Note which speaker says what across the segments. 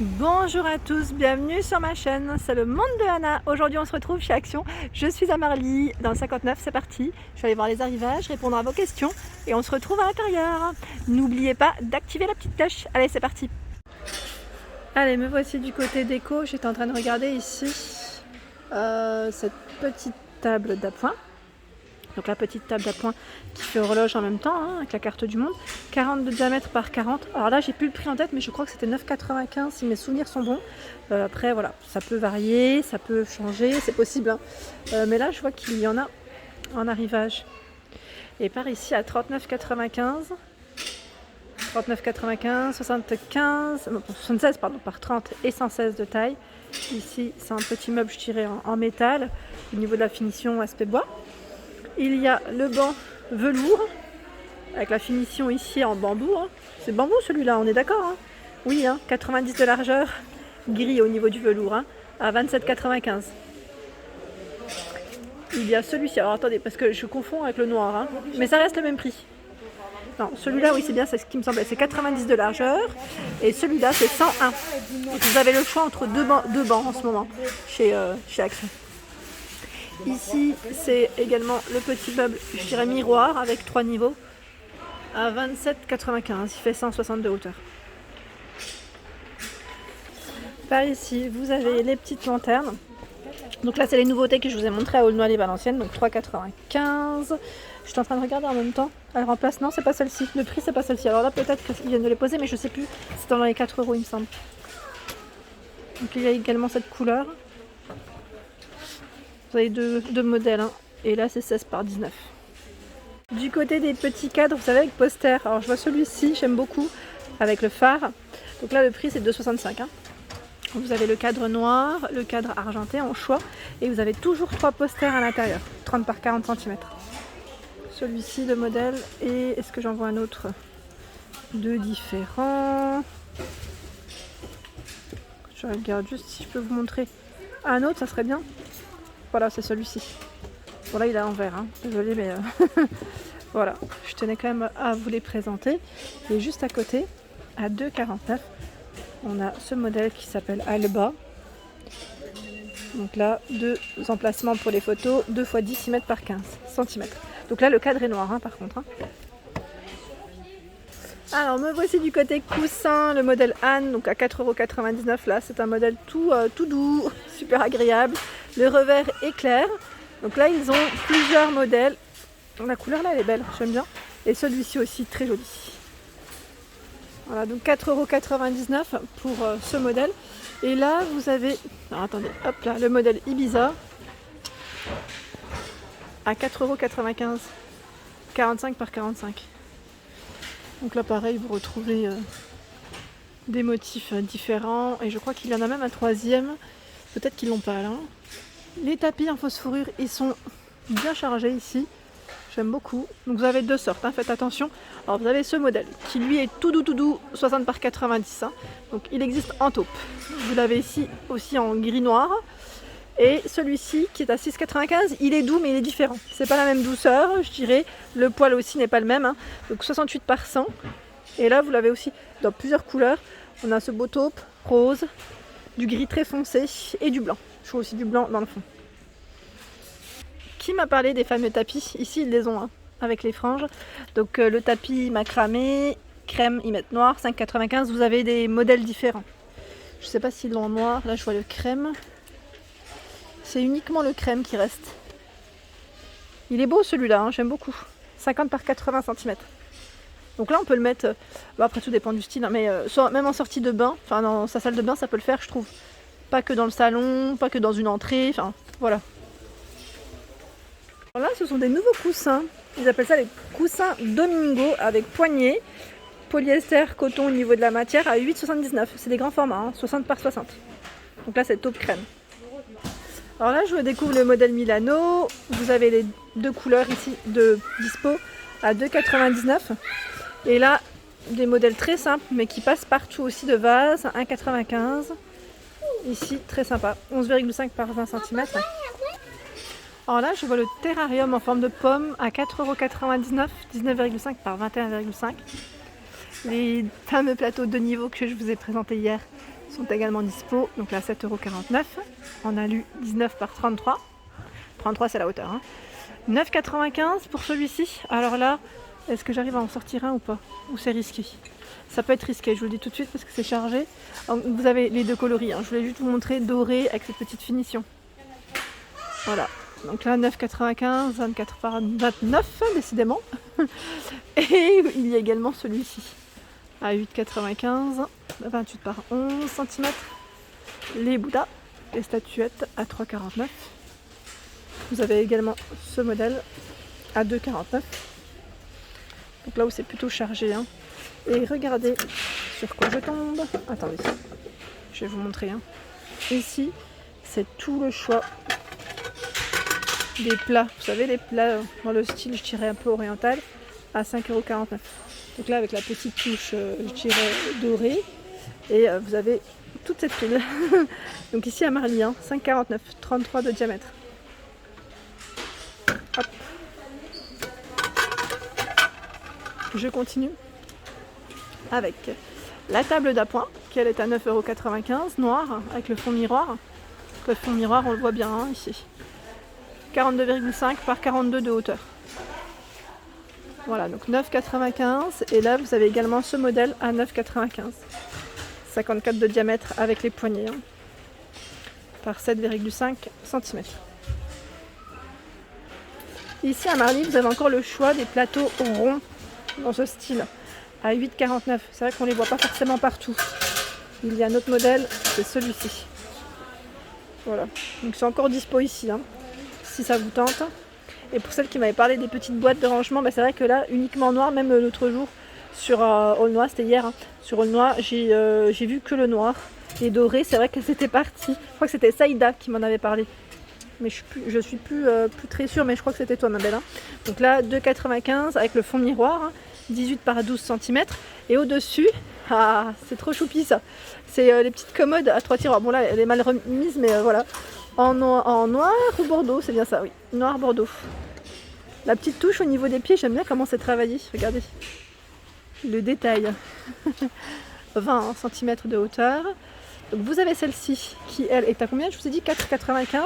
Speaker 1: Bonjour à tous, bienvenue sur ma chaîne, c'est le monde de Anna. Aujourd'hui on se retrouve chez Action. Je suis à Marly dans le 59, c'est parti. Je vais aller voir les arrivages, répondre à vos questions et on se retrouve à l'intérieur. N'oubliez pas d'activer la petite cloche. Allez, c'est parti. Allez, me voici du côté déco. J'étais en train de regarder ici cette petite table d'appoint. Donc la petite table d'appoint qui fait horloge en même temps, hein, avec la carte du monde. 40 de diamètre par 40. Alors là, j'ai plus le prix en tête, mais je crois que c'était 9,95 si mes souvenirs sont bons. Après, voilà, ça peut varier, ça peut changer, c'est possible. Hein. Mais là, je vois qu'il y en a en arrivage. Et par ici à 39,95. 39,95, 76 pardon, par 30 et 116 de taille. Ici, c'est un petit meuble, je dirais, en métal. Au niveau de la finition, aspect bois. Il y a le banc velours, avec la finition ici en bambou. Hein. C'est bambou celui-là, on est d'accord hein. Oui, hein, 90 de largeur, gris au niveau du velours, hein, à 27,95. Il y a celui-ci, alors attendez, parce que je confonds avec le noir, hein, mais ça reste le même prix. Non, celui-là, oui, c'est bien, c'est ce qui me semblait, c'est 90 de largeur, et celui-là, c'est 101. Donc, vous avez le choix entre deux bancs en ce moment, chez Action. Ici, c'est également le petit meuble, je dirais miroir, avec 3 niveaux, à 27,95. Il fait 160 de hauteur. Par ici, vous avez les petites lanternes. Donc là, c'est les nouveautés que je vous ai montrées à Aulnoy-les-Valenciennes, donc 3,95. Je suis en train de regarder en même temps. Elle remplace, non, c'est pas celle-ci. Le prix, c'est pas celle-ci. Alors là, peut-être qu'ils viennent de les poser, mais je sais plus. C'est dans les 4 €, il me semble. Donc il y a également cette couleur. Vous avez deux modèles, hein. Et là c'est 16 par 19. Du côté des petits cadres, vous savez, avec poster. Alors je vois celui-ci, j'aime beaucoup, avec le phare. Donc là le prix c'est 2,65. Hein. Vous avez le cadre noir, le cadre argenté en choix. Et vous avez toujours 3 posters à l'intérieur, 30 par 40 cm. Celui-ci, le modèle, et est-ce que j'en vois un autre? 2 différents. Je regarde juste si je peux vous montrer un autre, ça serait bien. Voilà, c'est celui-ci. Bon là il est en vert, hein. Désolée mais voilà, je tenais quand même à vous les présenter. Et juste à côté, à 2,49, on a ce modèle qui s'appelle Alba. Donc là, 2 emplacements pour les photos, 2 x 10 cm par 15 cm. Donc là le cadre est noir hein, par contre. Hein. Alors me voici du côté coussin, le modèle Anne, donc à 4,99 € là, c'est un modèle tout doux, super agréable. Le revers est clair. Donc là ils ont plusieurs modèles. La couleur là elle est belle, j'aime bien. Et celui-ci aussi très joli. Voilà, donc 4,99 € pour ce modèle. Et là vous avez, alors attendez, hop là, le modèle Ibiza à 4,95 €, 45 par 45. Donc là pareil, vous retrouvez des motifs différents et je crois qu'il y en a même un troisième, peut-être qu'ils l'ont pas là. Les tapis en fausse fourrure, ils sont bien chargés ici, j'aime beaucoup. Donc vous avez 2 sortes, hein, faites attention. Alors vous avez ce modèle qui lui est tout doux, 60 par 90. Hein. Donc il existe en taupe. Vous l'avez ici aussi en gris noir. Et celui-ci qui est à 6,95, il est doux mais il est différent. C'est pas la même douceur, je dirais. Le poil aussi n'est pas le même. Hein. Donc 68 par 100. Et là vous l'avez aussi dans plusieurs couleurs. On a ce beau taupe, rose, du gris très foncé et du blanc. Je vois aussi du blanc dans le fond. Qui m'a parlé des fameux tapis? Ici ils les ont hein, avec les franges. Donc le tapis macramé, crème, ils mettent noir, 5,95. Vous avez des modèles différents. Je sais pas s'ils l'ont en noir. Là je vois le crème. C'est uniquement le crème qui reste. Il est beau celui-là, hein, j'aime beaucoup. 50 par 80 cm. Donc là on peut le mettre, bon, après tout dépend du style, hein, mais même en sortie de bain, enfin dans sa salle de bain ça peut le faire je trouve. Pas que dans le salon, pas que dans une entrée, enfin voilà. Alors là ce sont des nouveaux coussins, ils appellent ça les coussins Domingo avec poignée, polyester, coton au niveau de la matière à 8,79. C'est des grands formats, hein, 60 par 60. Donc là c'est taupe crème. Alors là, je vous découvre le modèle Milano. Vous avez les 2 couleurs ici de dispo à 2,99 €. Et là, des modèles très simples, mais qui passent partout aussi de vase à 1,95 €. Ici, très sympa, 11,5 par 20 cm. Alors là, je vois le terrarium en forme de pomme à 4,99 €, 19,5 par 21,5. Les fameux plateaux de niveau que je vous ai présentés hier, sont également dispo. Donc là 7,49 €. En alu 19 par 33. 33 c'est la hauteur. 9,95 € pour celui-ci. Alors là, est-ce que j'arrive à en sortir un ou pas? Ou c'est risqué? Ça peut être risqué, je vous le dis tout de suite parce que c'est chargé. Donc, vous avez les deux coloris. Je voulais juste vous montrer doré avec cette petite finition. Voilà. Donc là 9,95 €, 24 par 29 décidément. Et il y a également celui-ci à 8,95 €, 28 par 11 cm. Les Bouddhas, les statuettes à 3,49 €. Vous avez également ce modèle à 2,49 €. Donc là où c'est plutôt chargé. Et regardez sur quoi je tombe. Attendez, je vais vous montrer. Ici, c'est tout le choix des plats. Vous savez, les plats dans le style, je dirais, un peu oriental, à 5,49 €. Donc là, avec la petite touche, je dirais, dorée. Et vous avez toute cette pile. Donc ici à Marly, 5,49 €, 33 de diamètre. Hop. Je continue avec la table d'appoint, qui elle est à 9,95 €, noire, avec le fond miroir. Le fond miroir, on le voit bien ici. 42,5 par 42 de hauteur. Voilà, donc 9,95 €. Et là, vous avez également ce modèle à 9,95 €. 54 de diamètre avec les poignées. Par 7,5 cm. Ici à Marly, vous avez encore le choix des plateaux ronds dans ce style. À 8,49 €. C'est vrai qu'on ne les voit pas forcément partout. Il y a un autre modèle, c'est celui-ci. Voilà, donc c'est encore dispo ici, si ça vous tente. Et pour celles qui m'avaient parlé des petites boîtes de rangement, c'est vrai que là, uniquement noir, même l'autre jour, sur Aulnois, c'était hier, sur Aulnois, j'ai vu que le noir. Et doré, c'est vrai que c'était parti. Je crois que c'était Saïda qui m'en avait parlé. Mais je suis plus très sûre, mais je crois que c'était toi ma belle. Donc là, 2,95 € avec le fond miroir, 18 par 12 cm. Et au-dessus, c'est trop choupi ça. C'est les petites commodes à 3 tiroirs. Bon là, elle est mal remise, mais voilà. En noir ou bordeaux, c'est bien ça, oui. Noir bordeaux. La petite touche au niveau des pieds, j'aime bien comment c'est travaillé. Regardez. Le détail. 20 cm de hauteur. Donc vous avez celle-ci qui, elle, est à combien? Je vous ai dit 4,95 €.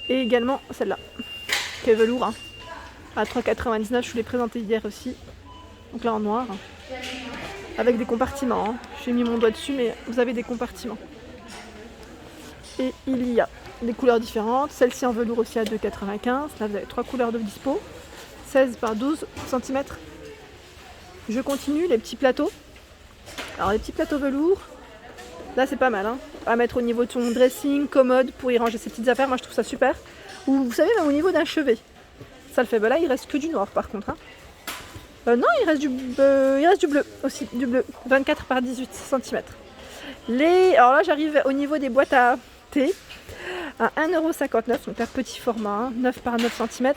Speaker 1: Et également celle-là, qui est velours, à 3,99 €. Je vous l'ai présentée hier aussi. Donc là en noir, avec des compartiments. J'ai mis mon doigt dessus, mais vous avez des compartiments. Et il y a des couleurs différentes. Celle-ci en velours aussi à 2,95 €. Là vous avez 3 couleurs de dispo. 16 par 12 cm. Je continue, les petits plateaux. Alors les petits plateaux velours, là c'est pas mal, à mettre au niveau de son dressing, commode, pour y ranger ses petites affaires. Moi je trouve ça super. Ou vous savez, même au niveau d'un chevet, ça le fait. Là il reste que du noir par contre. Non, il reste du bleu aussi, du bleu. 24 par 18 cm. Alors là j'arrive au niveau des boîtes à thé à 1,59 €, donc un petit format, 9 par 9 cm.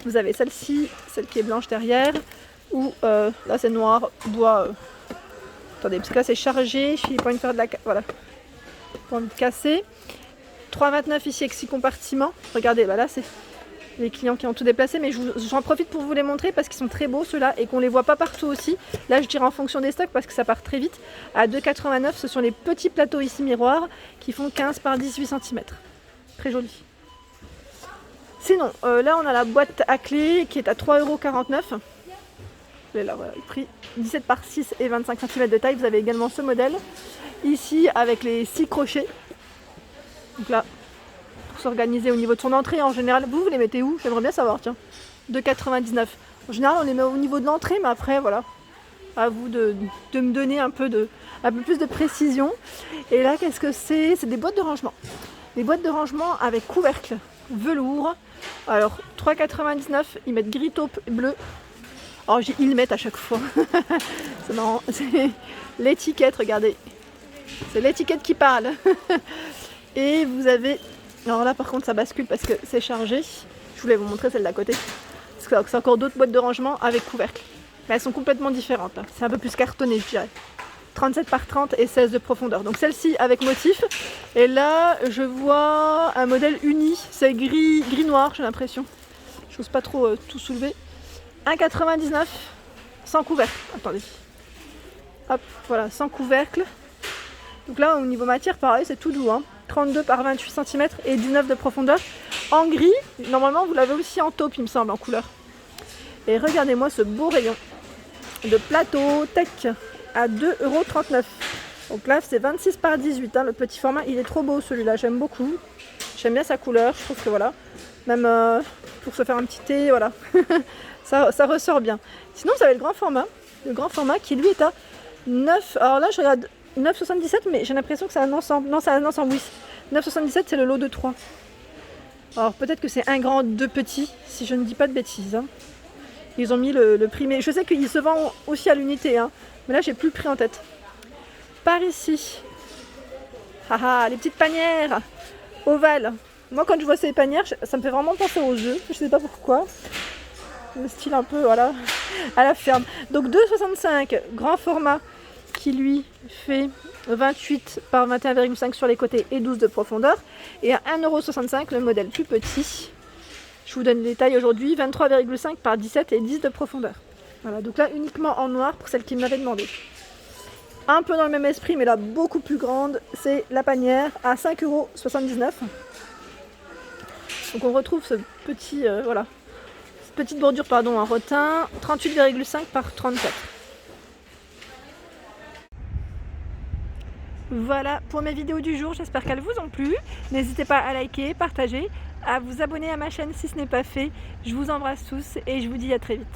Speaker 1: Vous avez celle-ci, celle qui est blanche derrière, ou là c'est noir, bois. Attendez, parce que là c'est chargé, je n'ai pas envie de faire de la... Voilà, pas envie de casser. 3,29 € ici avec 6 compartiments. Regardez, là c'est les clients qui ont tout déplacé, mais j'en profite pour vous les montrer parce qu'ils sont très beaux ceux-là et qu'on les voit pas partout aussi. Là je dirais en fonction des stocks parce que ça part très vite. À 2,89 €, ce sont les petits plateaux ici miroirs qui font 15 par 18 cm. Très joli. Sinon, là on a la boîte à clés qui est à 3,49 €. Là, voilà, le prix 17 par 6 et 25 cm de taille. Vous avez également ce modèle ici avec les 6 crochets. Donc là, pour s'organiser au niveau de son entrée, en général, vous les mettez où? J'aimerais bien savoir, tiens. 2,99 €. En général, on les met au niveau de l'entrée, mais après, voilà, à vous de me donner un peu plus de précision. Et là, qu'est-ce que c'est? C'est des boîtes de rangement. Des boîtes de rangement avec couvercle velours. Alors, 3,99 €, ils mettent gris taupe bleu. Alors ils le mettent à chaque fois. C'est marrant. C'est l'étiquette, regardez. C'est l'étiquette qui parle. Et vous avez... Alors là par contre ça bascule parce que c'est chargé. Je voulais vous montrer celle d'à côté. Parce que c'est encore d'autres boîtes de rangement avec couvercle. Mais elles sont complètement différentes. C'est un peu plus cartonné je dirais. 37 par 30 et 16 de profondeur. Donc celle-ci avec motif. Et là je vois un modèle uni. C'est gris-noir j'ai l'impression. Je n'ose pas trop tout soulever. 1,99 € sans couvercle. Attendez. Hop, voilà, sans couvercle. Donc Donc là, au niveau matière, pareil, c'est tout doux, hein. 32 par 28 cm et 19 de profondeur. En gris, normalement, vous l'avez aussi en taupe, il me semble, en couleur. Et regardez-moi ce beau rayon de plateau tech à 2,39 €. Donc là, c'est 26 par 18, hein, le petit format. Il est trop beau, celui-là, j'aime beaucoup. J'aime bien sa couleur, je trouve que voilà. Même pour se faire un petit thé, voilà. ça ressort bien. Sinon, vous avez le grand format. Le grand format qui, lui, est à 9... Alors là, je regarde 9,77, mais j'ai l'impression que c'est un ensemble. Non, c'est un ensemble, oui. 9,77, c'est le lot de 3. Alors peut-être que c'est un grand, deux petits, si je ne dis pas de bêtises, hein. Ils ont mis le prix, mais je sais qu'il se vend aussi à l'unité, hein. Mais là, j'ai plus le prix en tête. Par ici, les petites panières ovales. Moi, quand je vois ces panières, ça me fait vraiment penser aux œufs. Je sais pas pourquoi. Le style un peu, voilà, à la ferme. Donc 2,65, grand format, qui lui fait 28 par 21,5 sur les côtés et 12 de profondeur. Et à 1,65 €, le modèle plus petit. Je vous donne les tailles aujourd'hui, 23,5 par 17 et 10 de profondeur. Voilà, donc là uniquement en noir pour celle qui m'avait demandé. Un peu dans le même esprit, mais là beaucoup plus grande, c'est la panière à 5,79 €. Donc on retrouve ce petit, voilà, cette petite bordure en rotin, 38,5 par 34. Voilà pour mes vidéos du jour, j'espère qu'elles vous ont plu. N'hésitez pas à liker, partager, à vous abonner à ma chaîne si ce n'est pas fait. Je vous embrasse tous et je vous dis à très vite.